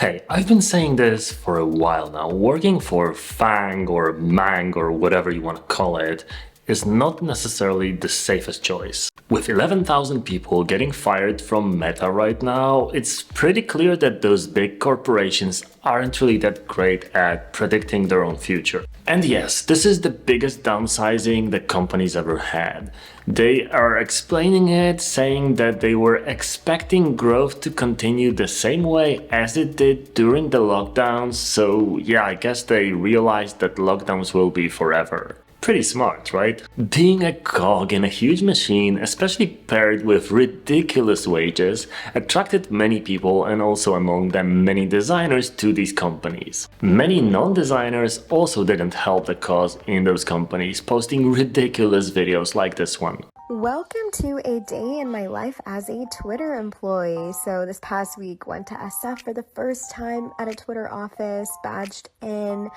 Hey, I've been saying this for a while now. Working for FAANG or MAANG or whatever you want to call it is not necessarily the safest choice. With 11,000 people getting fired from Meta right now, it's pretty clear that those big corporations aren't really that great at predicting their own future. And yes, this is the biggest downsizing the company's ever had. They are explaining it, saying that they were expecting growth to continue the same way as it did during the lockdowns, so yeah, I guess they realized that lockdowns will be forever. Pretty smart, right? Being a cog in a huge machine, especially paired with ridiculous wages, attracted many people and also among them many designers to these companies. Many non-designers also didn't help the cause in those companies, posting ridiculous videos like this one. Welcome to a day in my life as a Twitter employee. So this past week went to SF for the first time at a Twitter office, badged in.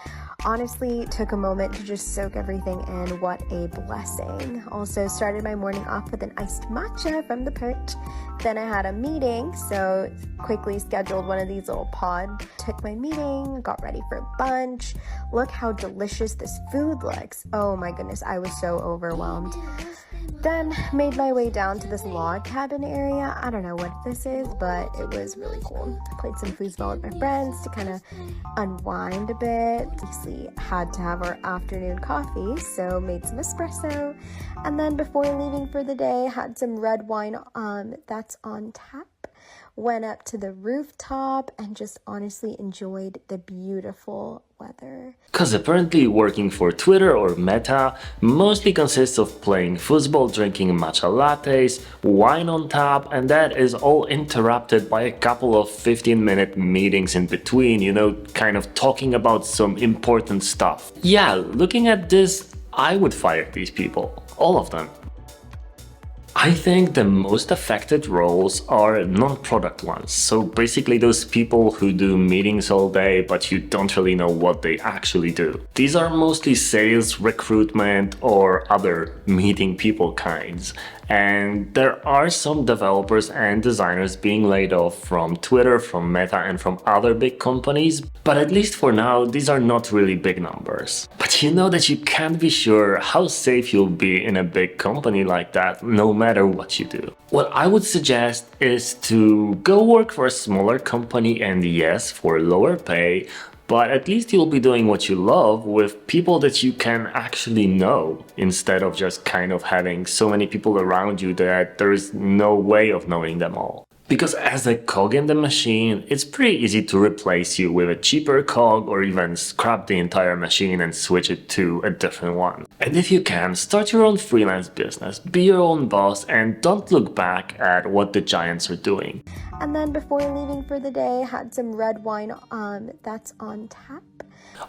Honestly, took a moment to just soak everything in. What a blessing. Also started my morning off with an iced matcha from the perch. Then I had a meeting, so quickly scheduled one of these little pods. Took my meeting, got ready for lunch. Look how delicious this food looks. Oh my goodness, I was so overwhelmed. Then made my way down to this log cabin area. I don't know what this is, but it was really cool. Played some foosball with my friends to kind of unwind a bit. Obviously had to have our afternoon coffee, so made some espresso. And then before leaving for the day, had some red wine that's on tap. Went up to the rooftop and just honestly enjoyed the beautiful weather. Cause apparently working for Twitter or Meta mostly consists of playing football, drinking matcha lattes, wine on tap, and that is all interrupted by a couple of 15-minute meetings in between, you know, kind of talking about some important stuff. Yeah, looking at this, I would fire these people, all of them. I think the most affected roles are non-product ones, so basically those people who do meetings all day but you don't really know what they actually do. These are mostly sales, recruitment or other meeting people kinds. And there are some developers and designers being laid off from Twitter, from Meta and from other big companies, but at least for now these are not really big numbers. But you know that you can't be sure how safe you'll be in a big company like that, no matter what you do. What I would suggest is to go work for a smaller company, and yes, for lower pay, but at least you'll be doing what you love with people that you can actually know, instead of just kind of having so many people around you that there is no way of knowing them all. Because as a cog in the machine, it's pretty easy to replace you with a cheaper cog or even scrap the entire machine and switch it to a different one. And if you can, start your own freelance business, be your own boss, and don't look back at what the giants are doing. And then before leaving for the day, had some red wine that's on tap.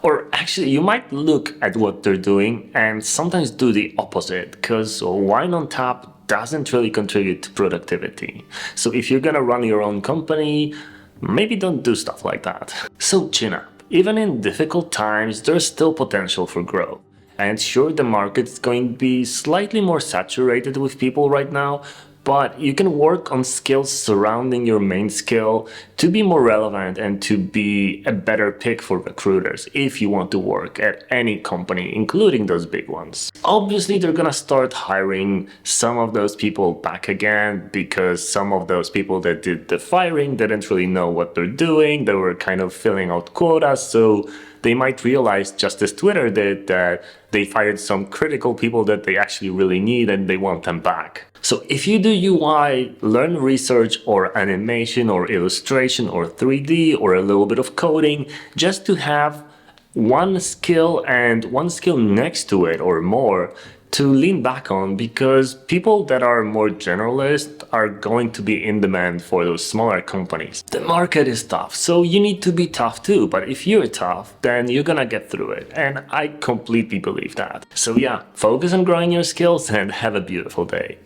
Or actually, you might look at what they're doing and sometimes do the opposite, because wine on tap doesn't really contribute to productivity. So if you're gonna run your own company, maybe don't do stuff like that. So chin up. Even in difficult times, there's still potential for growth. And sure, the market's going to be slightly more saturated with people right now, but you can work on skills surrounding your main skill to be more relevant and to be a better pick for recruiters if you want to work at any company, including those big ones. Obviously, they're gonna start hiring some of those people back again because some of those people that did the firing didn't really know what they're doing. They were kind of filling out quotas, so they might realize, just as Twitter did, that they fired some critical people that they actually really need and they want them back. So if you do UI, learn research or animation or illustration or 3D or a little bit of coding, just to have one skill and one skill next to it or more to lean back on, because people that are more generalist are going to be in demand for those smaller companies. The market is tough, so you need to be tough too, but if you're tough, then you're gonna get through it, and I completely believe that. So yeah, focus on growing your skills and have a beautiful day.